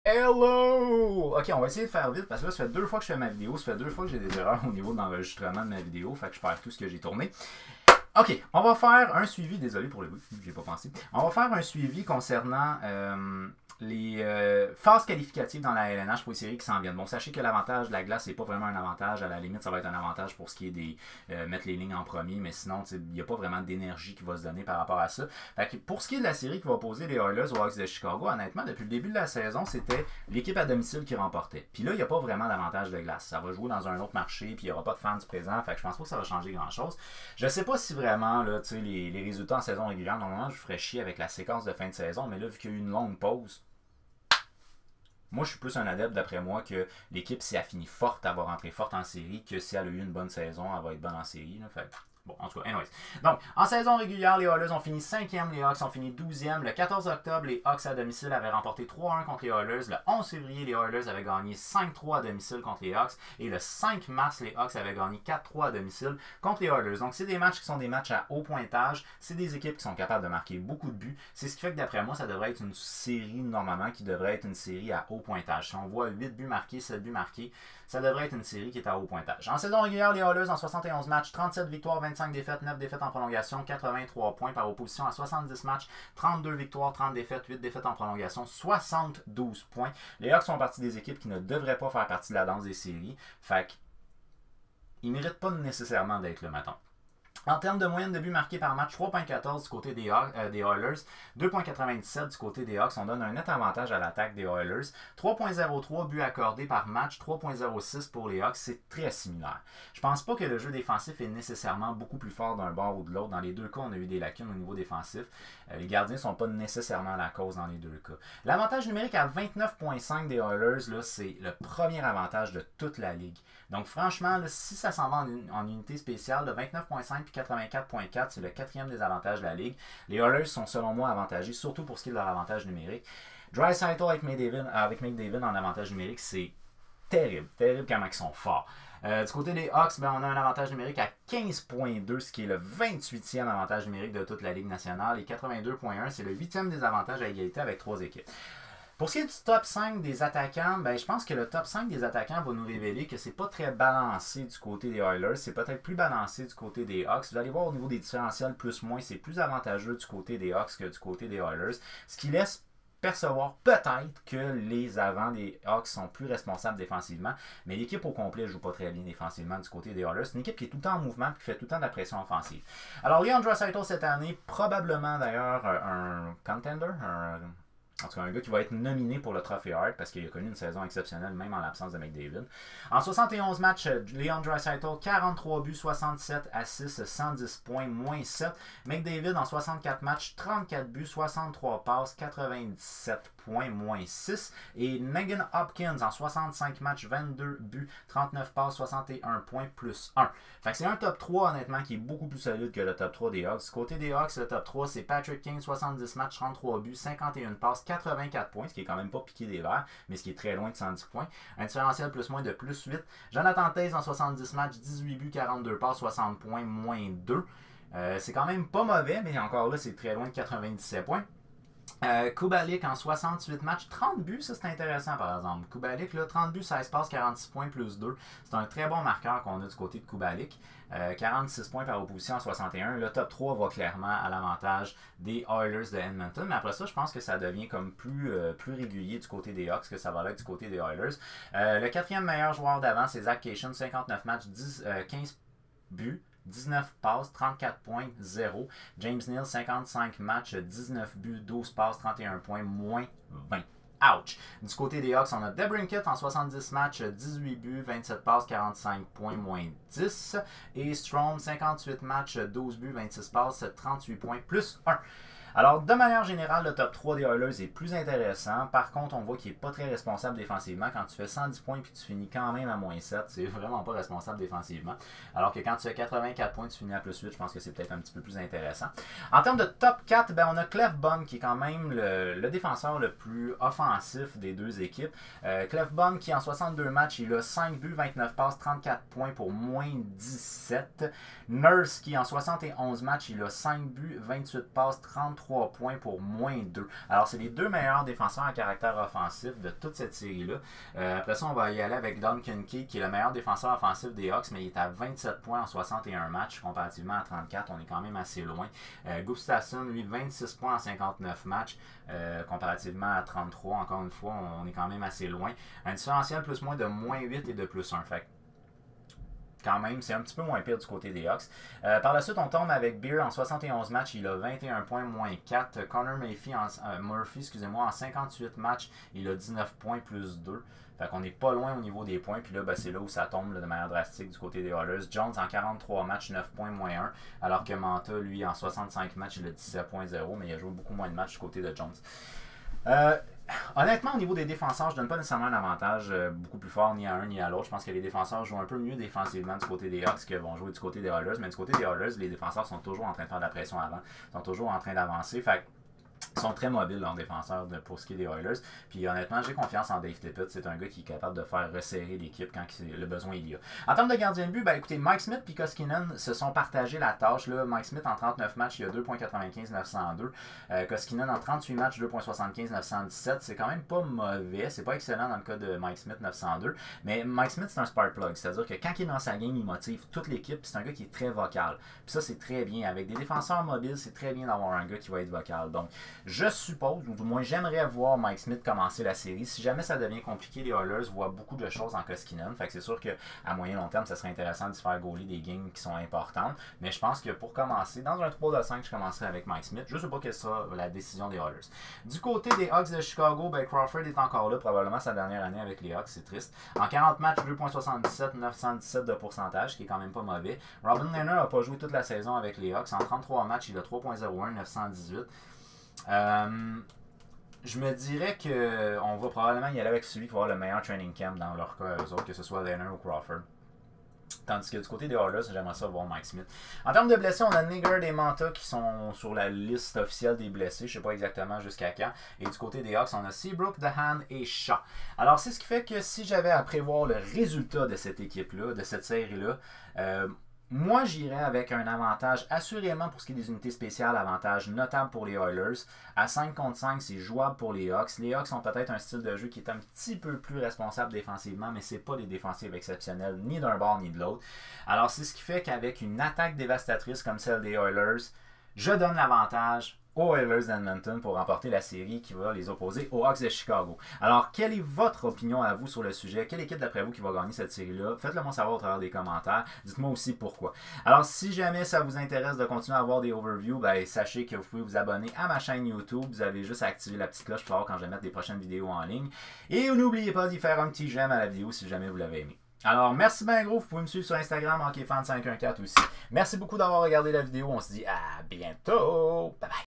Hello! Ok, on va essayer de faire vite parce que là, ça fait 2 fois que je fais ma vidéo. Ça fait 2 fois que j'ai des erreurs au niveau de l'enregistrement de ma vidéo. Fait que je perds tout ce que j'ai tourné. Ok, on va faire un suivi. Désolé pour le bruit, j'ai pas pensé. On va faire un suivi concernant les phases qualificatives dans la LNH pour les séries qui s'en viennent. Bon, sachez que l'avantage de la glace, c'est pas vraiment un avantage. À la limite, ça va être un avantage pour ce qui est des mettre les lignes en premier, mais sinon, il n'y a pas vraiment d'énergie qui va se donner par rapport à ça. Fait que pour ce qui est de la série qui va opposer les Oilers aux Hawks de Chicago, honnêtement, depuis le début de la saison, c'était l'équipe à domicile qui remportait. Puis là, il n'y a pas vraiment d'avantage de glace. Ça va jouer dans un autre marché, puis il n'y aura pas de fans du présent. Fait que je pense pas que ça va changer grand-chose. Je sais pas si vraiment là, les résultats en saison régulière, normalement, je ferais chier avec la séquence de fin de saison, mais là, vu qu'il y a eu une longue pause, moi, je suis plus un adepte, d'après moi, que l'équipe, si elle finit forte, elle va rentrer forte en série, que si elle a eu une bonne saison, elle va être bonne en série. Là. Fait bon, en tout cas, anyways. Donc, en saison régulière, les Oilers ont fini 5e, les Hawks ont fini 12e. Le 14 octobre, les Hawks à domicile avaient remporté 3-1 contre les Oilers. Le 11 février, les Oilers avaient gagné 5-3 à domicile contre les Hawks. Et le 5 mars, les Hawks avaient gagné 4-3 à domicile contre les Oilers. Donc, c'est des matchs qui sont des matchs à haut pointage. C'est des équipes qui sont capables de marquer beaucoup de buts. C'est ce qui fait que, d'après moi, ça devrait être une série, normalement, qui devrait être une série à haut pointage. Si on voit 8 buts marqués, 7 buts marqués, ça devrait être une série qui est à haut pointage. En saison régulière, les Oilers, en 71 matchs, 37 victoires, 25 défaites, 9 défaites en prolongation, 83 points par opposition à 70 matchs, 32 victoires, 30 défaites, 8 défaites en prolongation, 72 points. Les Hawks font partie des équipes qui ne devraient pas faire partie de la danse des séries. Fait qu'ils ne méritent pas nécessairement d'être là, maintenant. En termes de moyenne de buts marqués par match, 3.14 du côté des Oilers, 2.97 du côté des Hawks. On donne un net avantage à l'attaque des Oilers. 3.03 buts accordés par match, 3.06 pour les Hawks. C'est très similaire. Je pense pas que le jeu défensif est nécessairement beaucoup plus fort d'un bord ou de l'autre. Dans les deux cas, on a eu des lacunes au niveau défensif. Les gardiens ne sont pas nécessairement la cause dans les deux cas. L'avantage numérique à 29.5 des Oilers, c'est le premier avantage de toute la ligue. Donc franchement, là, si ça s'en va en unité spéciale, de 29.5 puis 84.4, c'est le 4e des avantages de la ligue. Les Oilers sont selon moi avantagés, surtout pour ce qui est de leur avantage numérique. Draisaitl avec McDavid en avantage numérique, c'est terrible. Terrible comment ils sont forts. Du côté des Hawks, on a un avantage numérique à 15.2, ce qui est le 28e avantage numérique de toute la Ligue nationale. Et 82.1, c'est le 8e des avantages à égalité avec 3 équipes. Pour ce qui est du top 5 des attaquants, je pense que le top 5 des attaquants va nous révéler que c'est pas très balancé du côté des Oilers. C'est peut-être plus balancé du côté des Hawks. Vous allez voir au niveau des différentiels plus-moins, c'est plus avantageux du côté des Hawks que du côté des Oilers. Ce qui laisse percevoir peut-être que les avants des Hawks sont plus responsables défensivement, mais l'équipe au complet ne joue pas très bien défensivement du côté des Oilers. C'est une équipe qui est tout le temps en mouvement et qui fait tout le temps de la pression offensive. Alors, Leon Draisaitl cette année, probablement d'ailleurs un contender, en tout cas, un gars qui va être nominé pour le Trophée Hart parce qu'il a connu une saison exceptionnelle, même en l'absence de McDavid. En 71 matchs, Leon Draisaitl, 43 buts, 67 assists, 110 points, moins 7. McDavid, en 64 matchs, 34 buts, 63 passes, 97 points, moins 6. Et Megan Hopkins, en 65 matchs, 22 buts, 39 passes, 61 points, plus 1. Fait que c'est un top 3, honnêtement, qui est beaucoup plus solide que le top 3 des Hawks. Côté des Hawks, le top 3, c'est Patrick King, 70 matchs, 33 buts, 51 passes, 84 points, ce qui est quand même pas piqué des verres, mais ce qui est très loin de 110 points. Un différentiel plus-moins de plus 8. Jonathan Toews en 70 matchs, 18 buts, 42 passes, 60 points, moins 2. C'est quand même pas mauvais, mais encore là, c'est très loin de 97 points. Kubalik en 68 matchs, 30 buts, ça c'est intéressant par exemple. Kubalik, là, 30 buts, 16 passes, 46 points plus 2. C'est un très bon marqueur qu'on a du côté de Kubalik. 46 points par opposition en 61. Le top 3 va clairement à l'avantage des Oilers de Edmonton. Mais après ça, je pense que ça devient comme plus régulier du côté des Hawks que ça va l'être du côté des Oilers. Le 4e meilleur joueur d'avant, c'est Zach Cation, 59 matchs, 15 buts. 19 passes, 34 points, 0. James Neal, 55 matchs, 19 buts, 12 passes, 31 points, moins 20. Ouch! Du côté des Hawks, on a DeBrincat en 70 matchs, 18 buts, 27 passes, 45 points, moins 10. Et Strome, 58 matchs, 12 buts, 26 passes, 38 points, plus 1. Alors, de manière générale, le top 3 des Oilers est plus intéressant. Par contre, on voit qu'il n'est pas très responsable défensivement. Quand tu fais 110 points et tu finis quand même à moins 7, c'est vraiment pas responsable défensivement. Alors que quand tu fais 84 points, tu finis à plus 8, je pense que c'est peut-être un petit peu plus intéressant. En termes de top 4, on a Clefbaum qui est quand même le défenseur le plus offensif des deux équipes. Clefbaum qui en 62 matchs, il a 5 buts, 29 passes, 34 points pour moins 17. Nurse qui en 71 matchs, il a 5 buts, 28 passes, 33 23 points pour -2. Alors, c'est les deux meilleurs défenseurs à caractère offensif de toute cette série-là. Après ça, on va y aller avec Duncan Keith, qui est le meilleur défenseur offensif des Hawks, mais il est à 27 points en 61 matchs, comparativement à 34. On est quand même assez loin. Gustafsson, lui, 26 points en 59 matchs, comparativement à 33. Encore une fois, on est quand même assez loin. Un différentiel plus-moins de -8 et de +1. Fait quand même, c'est un petit peu moins pire du côté des Hawks. Par la suite, on tombe avec Beer en 71 matchs, il a 21 points, -4. Connor Murphy, en 58 matchs, il a 19 points, +2. Fait qu'on n'est pas loin au niveau des points, puis là, ben, c'est là où ça tombe là, de manière drastique du côté des Oilers. Jones en 43 matchs, 9 points, -1, alors que Manta, lui, en 65 matchs, il a 17,0, mais il a joué beaucoup moins de matchs du côté de Jones. Honnêtement, au niveau des défenseurs, je ne donne pas nécessairement un avantage beaucoup plus fort ni à un ni à l'autre. Je pense que les défenseurs jouent un peu mieux défensivement du côté des Hawks que vont jouer du côté des Oilers. Mais du côté des Oilers, les défenseurs sont toujours en train de faire de la pression avant. Ils sont toujours en train d'avancer. Fait ils sont très mobiles en défenseur pour ce qui est des Oilers. Puis honnêtement, j'ai confiance en Dave Tippett. C'est un gars qui est capable de faire resserrer l'équipe quand le besoin il y a. En termes de gardien de but, ben, écoutez, Mike Smith et Koskinen se sont partagés la tâche. Là. Mike Smith en 39 matchs, il a 2,95, 902. Koskinen en 38 matchs, 2,75, 917. C'est quand même pas mauvais. C'est pas excellent dans le cas de Mike Smith, 902. Mais Mike Smith, c'est un spark plug. C'est-à-dire que quand il est dans sa game, il motive toute l'équipe. C'est un gars qui est très vocal. Puis ça, c'est très bien. Avec des défenseurs mobiles, c'est très bien d'avoir un gars qui va être vocal. Donc, je suppose, ou du moins j'aimerais voir Mike Smith commencer la série. Si jamais ça devient compliqué, les Oilers voient beaucoup de choses en Koskinen. Fait que c'est sûr qu'à moyen long terme, ça serait intéressant de se faire goaler des games qui sont importantes. Mais je pense que pour commencer, dans un 3 de 5, je commencerai avec Mike Smith. Je ne sais pas quelle sera la décision des Oilers. Du côté des Hawks de Chicago, ben Crawford est encore là, probablement sa dernière année avec les Hawks, c'est triste. En 40 matchs, 2,77, 917 de pourcentage, qui est quand même pas mauvais. Robin Lehner n'a pas joué toute la saison avec les Hawks. En 33 matchs, il a 3,01, 918. Je me dirais qu'on va probablement y aller avec celui qui va avoir le meilleur training camp dans leur cas, eux autres, que ce soit Lehner ou Crawford. Tandis que du côté des Oilers, j'aimerais ça voir Mike Smith. En termes de blessés, on a Nigard et Manta qui sont sur la liste officielle des blessés. Je ne sais pas exactement jusqu'à quand. Et du côté des Hawks, on a Seabrook, Dehan et Shaw. Alors, c'est ce qui fait que si j'avais à prévoir le résultat de cette équipe-là, de cette série-là, moi, j'irais avec un avantage, assurément pour ce qui est des unités spéciales, avantage notable pour les Oilers. À 5 contre 5, c'est jouable pour les Hawks. Les Hawks ont peut-être un style de jeu qui est un petit peu plus responsable défensivement, mais c'est pas des défensives exceptionnelles, ni d'un bord ni de l'autre. Alors, c'est ce qui fait qu'avec une attaque dévastatrice comme celle des Oilers, je donne l'avantage aux Oilers d'Edmonton pour remporter la série qui va les opposer aux Hawks de Chicago. Alors, quelle est votre opinion à vous sur le sujet? Quelle équipe d'après vous qui va gagner cette série-là? Faites-le moi savoir au travers des commentaires. Dites-moi aussi pourquoi. Alors, si jamais ça vous intéresse de continuer à avoir des overviews, ben, sachez que vous pouvez vous abonner à ma chaîne YouTube. Vous avez juste à activer la petite cloche pour savoir quand je vais mettre des prochaines vidéos en ligne. Et n'oubliez pas d'y faire un petit j'aime à la vidéo si jamais vous l'avez aimé. Alors, merci bien gros. Vous pouvez me suivre sur Instagram, HockeyFan514 aussi. Merci beaucoup d'avoir regardé la vidéo. On se dit à bientôt. Bye bye.